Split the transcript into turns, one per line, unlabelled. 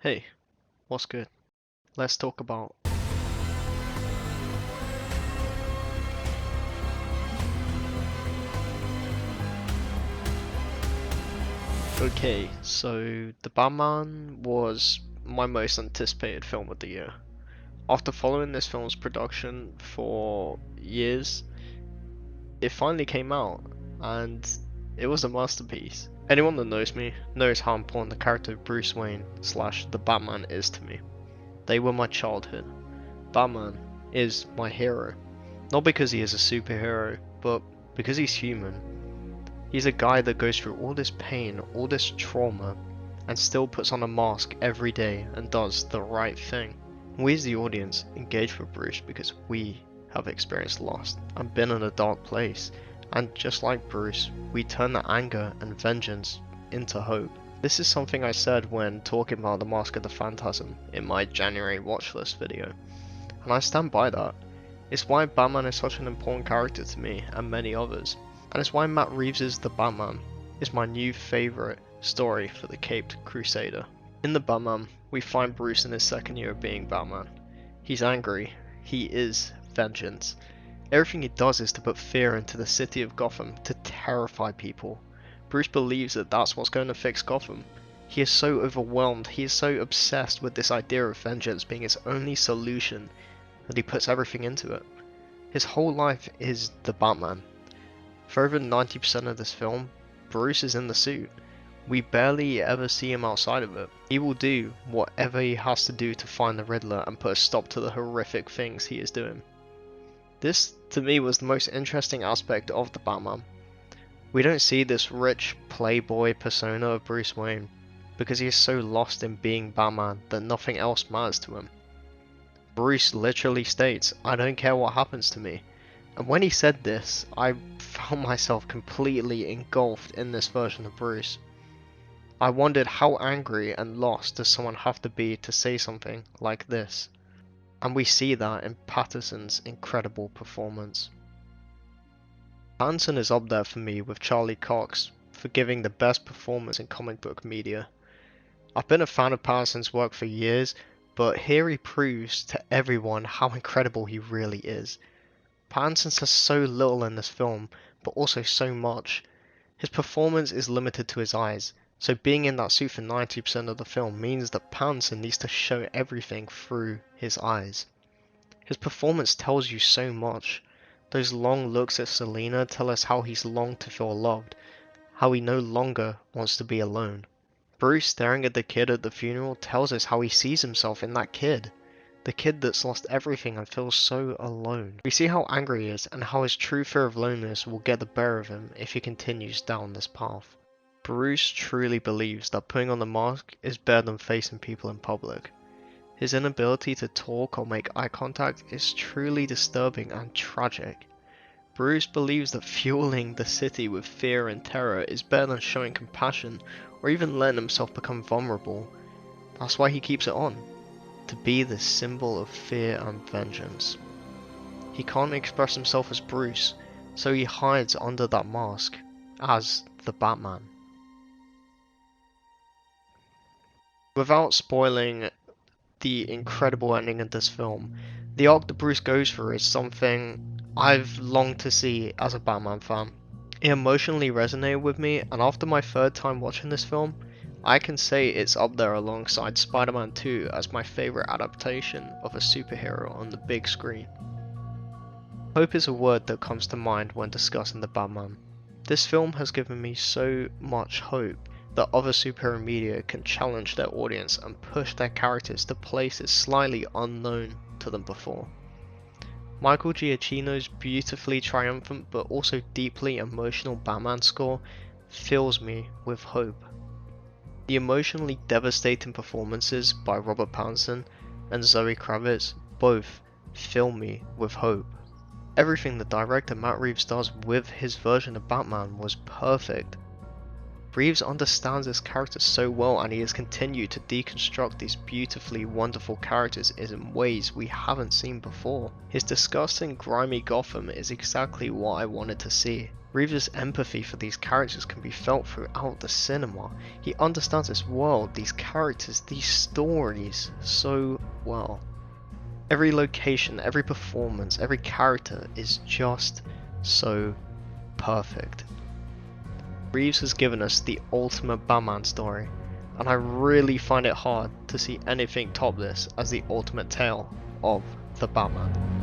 Hey, what's good? Let's talk about. Okay, so The Batman was my most anticipated film of the year. After following this film's production for years, it finally came out, and it was a masterpiece. Anyone that knows me knows how important the character of Bruce Wayne slash the Batman is to me. They were my childhood. Batman is my hero. Not because he is a superhero, but because he's human. He's a guy that goes through all this pain, all this trauma, and still puts on a mask every day and does the right thing. We as the audience engage with Bruce because we have experienced loss and been in a dark place, and just like Bruce, we turn the anger and vengeance into hope. This is something I said when talking about The Mask of the Phantasm in my January watchlist video, and I stand by that. It's why Batman is such an important character to me and many others. And it's why Matt Reeves' The Batman is my new favourite story for the Caped Crusader. In The Batman, we find Bruce in his second year of being Batman. He's angry. He is vengeance. Everything he does is to put fear into the city of Gotham, to terrify people. Bruce believes that that's what's going to fix Gotham. He is so overwhelmed, he is so obsessed with this idea of vengeance being his only solution that he puts everything into it. His whole life is the Batman. For over 90% of this film, Bruce is in the suit. We barely ever see him outside of it. He will do whatever he has to do to find the Riddler and put a stop to the horrific things he is doing. This, to me, was the most interesting aspect of the Batman. We don't see this rich playboy persona of Bruce Wayne, because he is so lost in being Batman that nothing else matters to him. Bruce literally states, "I don't care what happens to me." And when he said this, I found myself completely engulfed in this version of Bruce. I wondered how angry and lost does someone have to be to say something like this. And we see that in Pattinson's incredible performance. Pattinson is up there for me with Charlie Cox for giving the best performance in comic book media. I've been a fan of Pattinson's work for years, but here he proves to everyone how incredible he really is. Pattinson says so little in this film, but also so much. His performance is limited to his eyes, so being in that suit for 90% of the film means that Pattinson needs to show everything through his eyes. His performance tells you so much. Those long looks at Selina tell us how he's longed to feel loved, how he no longer wants to be alone. Bruce staring at the kid at the funeral tells us how he sees himself in that kid. The kid that's lost everything and feels so alone. We see how angry he is and how his true fear of loneliness will get the better of him if he continues down this path. Bruce truly believes that putting on the mask is better than facing people in public. His inability to talk or make eye contact is truly disturbing and tragic. Bruce believes that fueling the city with fear and terror is better than showing compassion or even letting himself become vulnerable. That's why he keeps it on. To be the symbol of fear and vengeance. He can't express himself as Bruce, so he hides under that mask as the Batman. Without spoiling the incredible ending of this film, the arc that Bruce goes through is something I've longed to see as a Batman fan. It emotionally resonated with me, and after my third time watching this film, I can say it's up there alongside Spider-Man 2 as my favourite adaptation of a superhero on the big screen. Hope is a word that comes to mind when discussing the Batman. This film has given me so much hope that other superhero media can challenge their audience and push their characters to places slightly unknown to them before. Michael Giacchino's beautifully triumphant but also deeply emotional Batman score fills me with hope. The emotionally devastating performances by Robert Pattinson and Zoe Kravitz both fill me with hope. Everything the director Matt Reeves does with his version of Batman was perfect. Reeves understands this character so well, and he has continued to deconstruct these beautifully wonderful characters in ways we haven't seen before. His disgusting, grimy Gotham is exactly what I wanted to see. Reeves' empathy for these characters can be felt throughout the cinema. He understands this world, these characters, these stories so well. Every location, every performance, every character is just so perfect. Reeves has given us the ultimate Batman story, and I really find it hard to see anything top this as the ultimate tale of the Batman.